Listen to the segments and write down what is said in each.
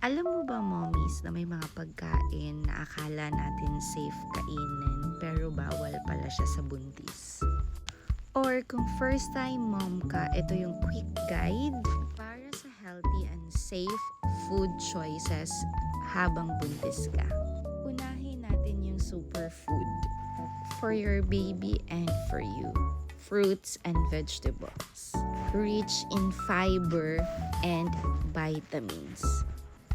Alam mo ba, mommies, na may mga pagkain na akala natin safe kainin pero bawal pala siya sa buntis? Or kung first time mom ka, ito yung quick guide para sa healthy and safe food choices habang buntis ka. Unahin natin yung superfood for your baby and for you. Fruits and vegetables. Rich in fiber and vitamins.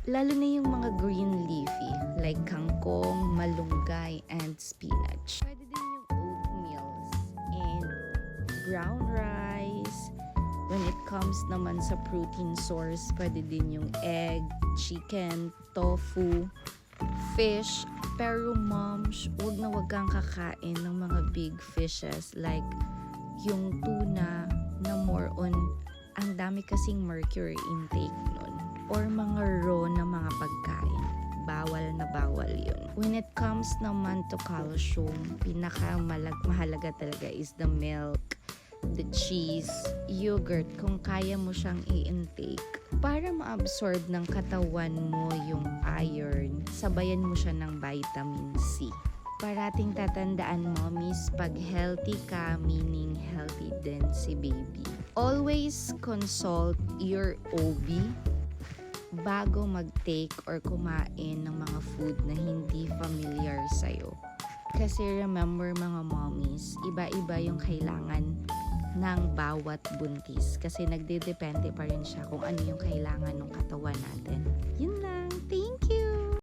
Lalo na yung mga green leafy like kangkong, malunggay, and spinach. Pwede din yung oatmeals and brown rice. When it comes naman sa protein source, pwede din yung egg, chicken, tofu, fish. Pero moms, wag kang kakain ng mga big fishes like yung tuna na more on ang dami kasing mercury intake nun. Or mga raw na mga pagkain. Bawal yun. When it comes naman to calcium, mahalaga talaga is the milk, the cheese, yogurt, kung kaya mo siyang i-intake. Para ma-absorb ng katawan mo yung iron, sabayan mo siya ng vitamin C. Parating tatandaan, mommies, pag healthy ka, meaning healthy din si baby. Always consult your OB bago mag-take or kumain ng mga food na hindi familiar sa'yo. Kasi remember mga mommies, iba-iba yung kailangan ng bawat buntis. Kasi nagdedepende pa rin siya kung ano yung kailangan ng katawan natin. Yun